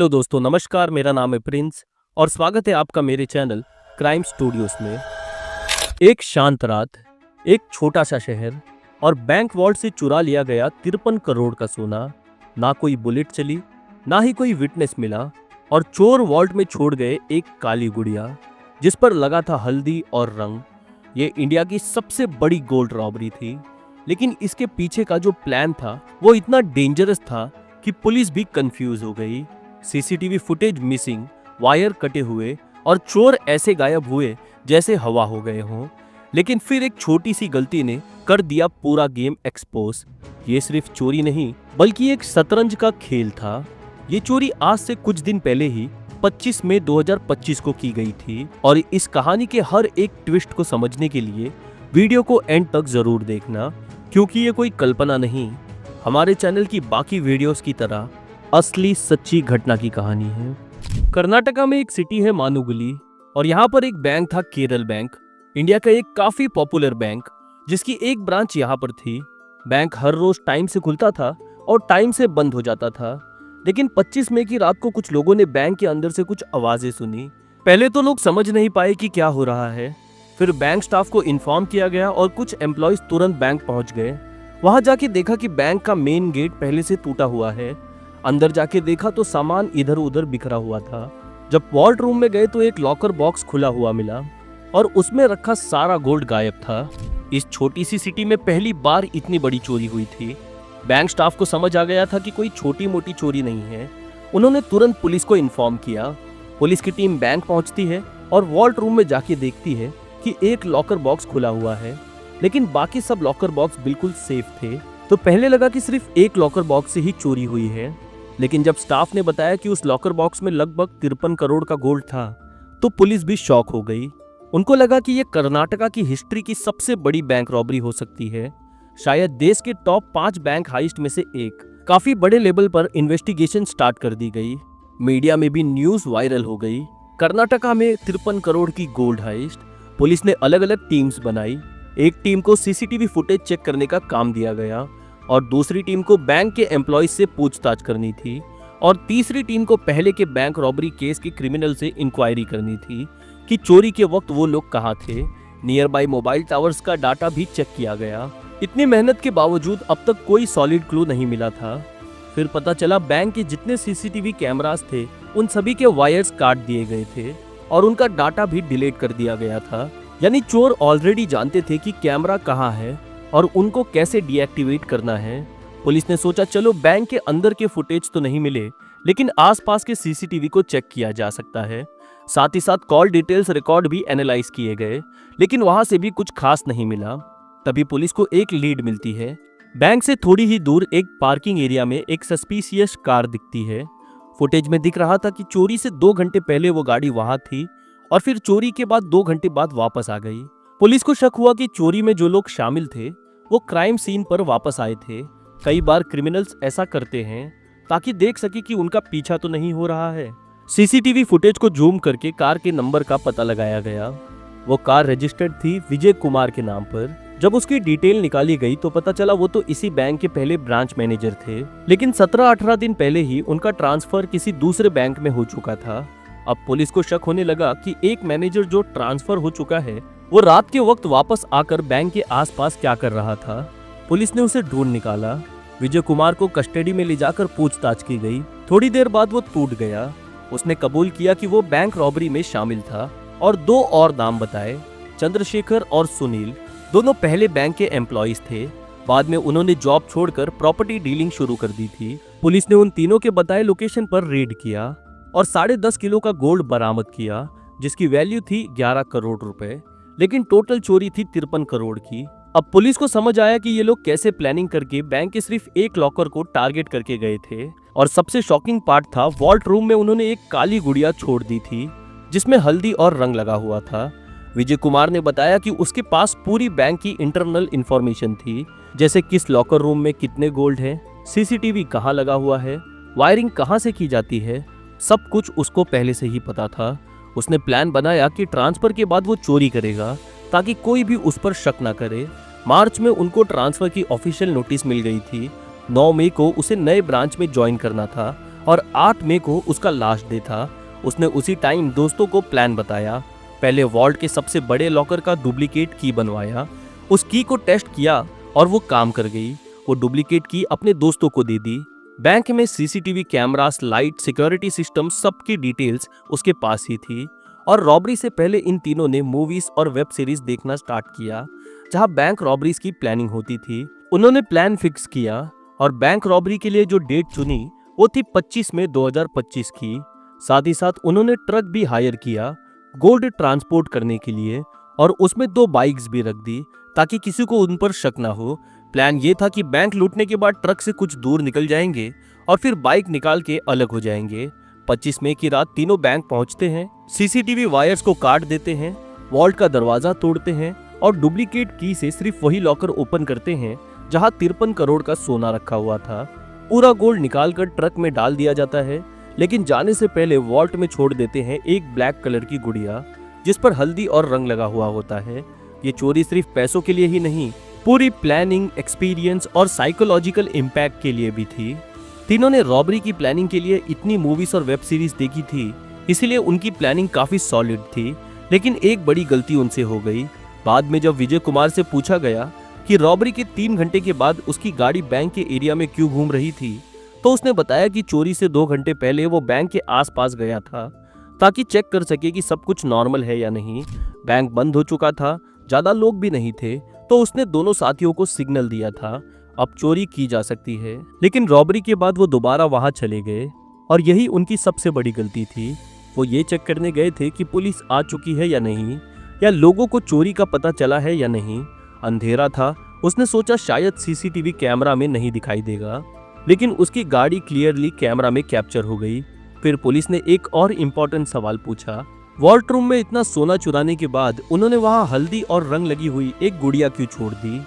Hello दोस्तों, नमस्कार। मेरा नाम है प्रिंस और स्वागत है आपका मेरे चैनल क्राइम स्टूडियोज में। एक शांत रात, एक छोटा सा शहर और बैंक वॉल्ट से चुरा लिया गया 53 करोड़ का सोना। ना कोई बुलेट चली, ना ही कोई विटनेस मिला और चोर वॉल्ट में छोड़ गए एक काली गुड़िया जिस पर लगा था हल्दी और रंग। ये इंडिया की सबसे बड़ी गोल्ड रॉबरी थी, लेकिन इसके पीछे का जो प्लान था वो इतना डेंजरस था कि पुलिस भी कंफ्यूज हो गई। सीसीटीवी फुटेज मिसिंग, वायर कटे हुए और चोर ऐसे गायब हुए जैसे हवा हो गए हों। लेकिन फिर एक छोटी सी गलती ने कर दिया पूरा गेम एक्सपोज। ये सिर्फ चोरी नहीं बल्कि एक शतरंज का खेल था। ये चोरी आज से कुछ दिन पहले ही 25 मई 2025 को की गई थी और इस कहानी के हर एक ट्विस्ट को समझने के लिए वीडियो को एंड तक जरूर देखना, क्योंकि ये कोई कल्पना नहीं, हमारे चैनल की बाकी वीडियोस की तरह असली सच्ची घटना की कहानी है। कर्नाटका में एक सिटी है मानुगुली और यहाँ पर एक बैंक था, केरल बैंक, इंडिया का एक काफी पॉपुलर बैंक जिसकी एक ब्रांच यहाँ पर थी। बैंक हर रोज टाइम से खुलता था और टाइम से बंद हो जाता था। लेकिन 25 मई की रात को कुछ लोगों ने बैंक के अंदर से कुछ आवाजें सुनी। पहले तो लोग समझ नहीं पाए कि क्या हो रहा है। फिर बैंक स्टाफ को इन्फॉर्म किया गया और कुछ एम्प्लॉयज तुरंत बैंक पहुंच गए। वहां जाके देखा कि बैंक का मेन गेट पहले से टूटा हुआ है। अंदर जाके देखा तो सामान इधर उधर बिखरा हुआ था। जब वॉल्ट रूम में गए तो एक लॉकर बॉक्स खुला हुआ मिला और उसमें रखा सारा गोल्ड गायब था। इस छोटी सी सिटी में पहली बार इतनी बड़ी चोरी हुई थी। बैंक स्टाफ को समझ आ गया था कि कोई छोटी मोटी चोरी नहीं है। उन्होंने तुरंत पुलिस को इन्फॉर्म किया। पुलिस की टीम बैंक पहुंचती है और वॉल्ट रूम में जाके देखती है कि एक लॉकर बॉक्स खुला हुआ है, लेकिन बाकी सब लॉकर बॉक्स बिल्कुल सेफ थे। तो पहले लगा कि सिर्फ एक लॉकर बॉक्स से ही चोरी हुई है, लेकिन जब स्टाफ ने बताया कि उस लॉकर बॉक्स में लगभग 53 करोड़ का गोल्ड था तो पुलिस भी शॉक हो गई। उनको लगा कि यह कर्नाटका की हिस्ट्री की सबसे बड़ी बैंक रॉबरी हो सकती है, शायद देश के टॉप 5 बैंक हाइस्ट में से एक। काफी बड़े लेवल पर इन्वेस्टिगेशन स्टार्ट कर दी गई। मीडिया में भी न्यूज वायरल हो गई। कर्नाटका में 53 करोड़ की गोल्ड हाइस्ट। पुलिस ने अलग अलग टीम्स बनाई। एक टीम को सीसीटीवी फुटेज चेक करने का काम दिया गया और दूसरी टीम को बैंक के एम्प्लॉयज से पूछताछ करनी थी और तीसरी टीम को पहले के बैंक रॉबरी केस के क्रिमिनल से इंक्वायरी करनी थी कि चोरी के वक्त वो लोग कहाँ थे। नियर बाय मोबाइल टावर्स का डाटा भी चेक किया गया। इतनी मेहनत के बावजूद अब तक कोई सॉलिड क्लू नहीं मिला था। फिर पता चला बैंक के जितने सीसीटीवी कैमरास थे उन सभी के वायर्स काट दिए गए थे और उनका डाटा भी डिलीट कर दिया गया था। यानी चोर ऑलरेडी जानते थे कि कैमरा कहाँ है और उनको कैसे डीएक्टिवेट करना है। पुलिस ने सोचा चलो बैंक के अंदर के फुटेज तो नहीं मिले, लेकिन आसपास के सीसीटीवी को चेक किया जा सकता है। साथ ही साथ कॉल डिटेल्स रिकॉर्ड भी एनालाइज किए गए, लेकिन वहां से भी कुछ खास नहीं मिला। तभी पुलिस को एक लीड मिलती है। बैंक से थोड़ी ही दूर एक पार्किंग एरिया में एक सस्पिशियस कार दिखती है। फुटेज में दिख रहा था कि चोरी से 2 घंटे पहले वो गाड़ी वहां थी और फिर चोरी के बाद 2 घंटे बाद वापस आ गई। पुलिस को शक हुआ कि चोरी में जो लोग शामिल थे वो क्राइम सीन पर वापस आए थे। कई बार क्रिमिनल्स ऐसा करते हैं ताकि देख सके कि उनका पीछा तो नहीं हो रहा है। सीसीटीवी फुटेज को जूम करके कार के नंबर का पता लगाया गया। वो कार रजिस्टर्ड थी विजय कुमार के नाम पर। जब उसकी डिटेल निकाली गई तो पता चला वो तो इसी बैंक के पहले ब्रांच मैनेजर थे, लेकिन 17-18 दिन पहले ही उनका ट्रांसफर किसी दूसरे बैंक में हो चुका था। अब पुलिस को शक होने लगा कि एक मैनेजर जो ट्रांसफर हो चुका है वो रात के वक्त वापस आकर बैंक के आसपास क्या कर रहा था। पुलिस ने उसे ढूंढ निकाला। विजय कुमार को कस्टडी में ले जाकर पूछताछ की गई। थोड़ी देर बाद वो टूट गया। उसने कबूल किया कि वो बैंक रॉबरी में शामिल था और 2 और नाम बताए, चंद्रशेखर और सुनील। दोनों पहले बैंक के एम्प्लॉयज थे। बाद में उन्होंने जॉब छोड़कर प्रॉपर्टी डीलिंग शुरू कर दी थी। पुलिस ने उन तीनों के बताए लोकेशन पर रेड किया और 10.5 किलो का गोल्ड बरामद किया, जिसकी वैल्यू थी 11 करोड़ रुपए, लेकिन टोटल चोरी थी 53 करोड़ की। अब पुलिस को समझ आया कि ये लोग कैसे प्लानिंग करके बैंक के सिर्फ एक लॉकर को टारगेट करके गए थे। और सबसे शॉकिंग पार्ट था, वॉल्ट रूम में उन्होंने एक काली गुड़िया छोड़ दी थी जिसमें हल्दी और रंग लगा हुआ था। विजय कुमार ने बताया कि उसके पास पूरी बैंक की इंटरनल इंफॉर्मेशन थी, जैसे किस लॉकर रूम में कितने गोल्ड है, सीसीटीवी कहाँ लगा हुआ है, वायरिंग कहाँ से की जाती है, सब कुछ उसको पहले से ही पता था। उसने प्लान बनाया कि ट्रांसफर के बाद वो चोरी करेगा ताकि कोई भी उस पर शक ना करे। मार्च में उनको ट्रांसफर की ऑफिशियल नोटिस मिल गई थी। 9 मई को उसे नए ब्रांच में ज्वाइन करना था और 8 मई को उसका लास्ट डे था। उसने उसी टाइम दोस्तों को प्लान बताया। पहले वॉल्ट के सबसे बड़े लॉकर का डुप्लीकेट की बनवाया, उस की को टेस्ट किया और वो काम कर गई। वो डुप्लीकेट की अपने दोस्तों को दे दी। बैंक में CCTV cameras, light, security system, सबकी डिटेल्स उसके पास ही थी। और रॉबरी से पहले इन तीनों ने मूवीज और वेब सीरीज देखना स्टार्ट किया जहां बैंक रॉबरीज की प्लानिंग होती थी। उन्होंने प्लान फिक्स किया और बैंक रॉबरी के लिए जो डेट चुनी वो थी 25 मई 2025 की। साथ ही साथ उन्होंने ट्रक भी हायर किया गोल्ड ट्रांसपोर्ट करने के लिए और उसमें 2 बाइक्स भी रख दी ताकि किसी को उन पर शक ना हो। प्लान ये था कि बैंक लूटने के बाद ट्रक से कुछ दूर निकल जाएंगे और फिर बाइक निकाल के अलग हो जाएंगे। 25 मई की रात तीनों बैंक पहुंचते हैं, सीसीटीवी वायर्स को काट देते हैं, वॉल्ट का दरवाजा तोड़ते हैं और डुप्लीकेट की से सिर्फ वही लॉकर ओपन करते हैं जहां 53 करोड़ का सोना रखा हुआ था। पूरा गोल्ड निकालकर ट्रक में डाल दिया जाता है, लेकिन जाने से पहले वॉल्ट में छोड़ देते हैं एक ब्लैक कलर की गुड़िया जिस पर हल्दी और रंग लगा हुआ होता है। ये चोरी सिर्फ पैसों के लिए ही नहीं, पूरी प्लानिंग, एक्सपीरियंस और साइकोलॉजिकल इम्पैक्ट के लिए भी थी। तीनों ने रॉबरी की प्लानिंग के लिए इतनी मूवीज और वेब सीरीज देखी थी, इसीलिए उनकी प्लानिंग काफी सॉलिड थी। लेकिन एक बड़ी गलती उनसे हो गई। बाद में जब विजय कुमार से पूछा गया कि रॉबरी के 3 घंटे के बाद उसकी गाड़ी बैंक के एरिया में क्यों घूम रही थी, तो उसने बताया कि चोरी से 2 घंटे पहले वो बैंक के आसपास गया था ताकि चेक कर सके कि सब कुछ नॉर्मल है या नहीं। बैंक बंद हो चुका था, ज्यादा लोग भी नहीं थे, तो उसने दोनों साथियों को सिग्नल दिया था अब चोरी की जा सकती है। लेकिन रॉबरी के बाद वो दोबारा वहां चले गए और यही उनकी सबसे बड़ी गलती थी। वो ये चेक करने गए थे कि पुलिस आ चुकी है या नहीं, या लोगों को चोरी का पता चला है या नहीं। अंधेरा था, उसने सोचा शायद सीसीटीवी कैमरा में नहीं दिखाई देगा, लेकिन उसकी गाड़ी क्लियरली कैमरा में कैप्चर हो गई। फिर पुलिस ने एक और इम्पोर्टेंट सवाल पूछा, वॉल्ट रूम में इतना सोना चुराने के बाद उन्होंने वहां हल्दी और रंग लगी हुई एक गुड़िया क्यों छोड़ दी।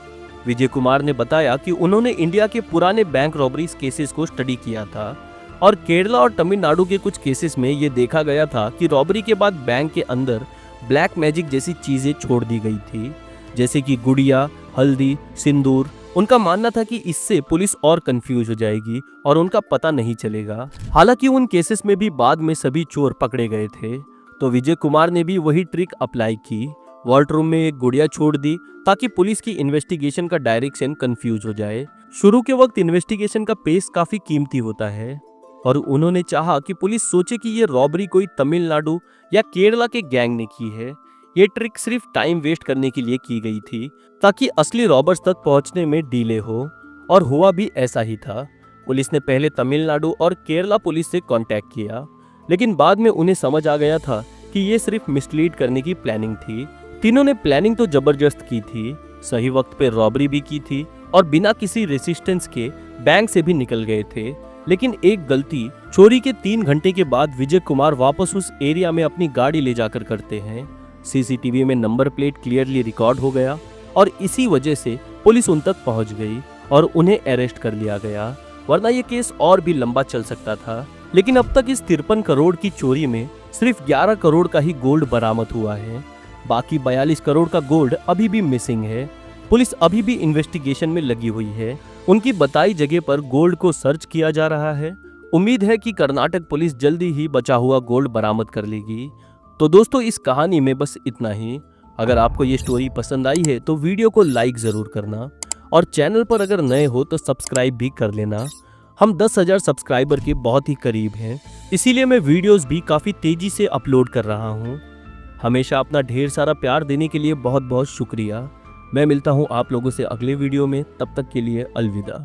विजय कुमार ने बताया कि उन्होंने इंडिया के पुराने बैंक रॉबरीज केसेस को स्टडी किया था और केरला और तमिलनाडु के कुछ केसेस में ये देखा गया था कि रॉबरी के बाद बैंक के अंदर ब्लैक मैजिक जैसी चीजें छोड़ दी गई थी, जैसे कि गुड़िया, हल्दी, सिंदूर। उनका मानना था कि इससे पुलिस और कंफ्यूज हो जाएगी और उनका पता नहीं चलेगा। हालांकि उन केसेस में भी बाद में सभी चोर पकड़े गए थे, तो विजय कुमार ने भी वही ट्रिक अप्लाई की। वॉल्ट रूम में एक गुड़िया छोड़ दी ताकि पुलिस की इन्वेस्टिगेशन का डायरेक्शन कंफ्यूज हो जाए। शुरू के वक्त इन्वेस्टिगेशन का पेस काफी कीमती होता है और उन्होंने चाहा कि पुलिस सोचे कि ये रॉबरी कोई तमिलनाडु या केरला के गैंग ने की है। ये ट्रिक सिर्फ टाइम वेस्ट करने के लिए की गई थी ताकि असली रॉबर्स तक पहुंचने में डिले हो, और हुआ भी ऐसा ही था। पुलिस ने पहले तमिलनाडु और केरला पुलिस से कांटेक्ट किया, लेकिन बाद में उन्हें समझ आ गया था कि ये सिर्फ मिसलीड करने की प्लानिंग थी। तीनों ने प्लानिंग तो जबरदस्त की थी, सही वक्त पे रॉबरी भी की थी और बिना किसी रेसिस्टेंस के बैंक से भी निकल गए थे। लेकिन एक गलती चोरी के 3 घंटे के बाद विजय कुमार वापस उस एरिया में अपनी गाड़ी ले जाकर करते हैं। सीसीटीवी में नंबर प्लेट क्लियरली रिकॉर्ड हो गया और इसी वजह से पुलिस उन तक पहुंच गई और उन्हें अरेस्ट कर लिया गया, वरना ये केस और भी लंबा चल सकता था। लेकिन अब तक इस 53 करोड़ की चोरी में सिर्फ 11 करोड़ का ही गोल्ड बरामद हुआ है। बाकी 42 करोड़ का गोल्ड अभी भी मिसिंग है। पुलिस अभी भी इन्वेस्टिगेशन में लगी हुई है। उनकी बताई जगह पर गोल्ड को सर्च किया जा रहा है। उम्मीद है कि कर्नाटक पुलिस जल्दी ही बचा हुआ गोल्ड बरामद कर लेगी। तो दोस्तों, इस कहानी में बस इतना ही। अगर आपको ये स्टोरी पसंद आई है तो वीडियो को लाइक जरूर करना और चैनल पर अगर नए हो तो सब्सक्राइब भी कर लेना। हम 10,000 सब्सक्राइबर के बहुत ही करीब हैं, इसीलिए मैं वीडियोस भी काफ़ी तेज़ी से अपलोड कर रहा हूँ। हमेशा अपना ढेर सारा प्यार देने के लिए बहुत बहुत शुक्रिया। मैं मिलता हूँ आप लोगों से अगले वीडियो में, तब तक के लिए अलविदा।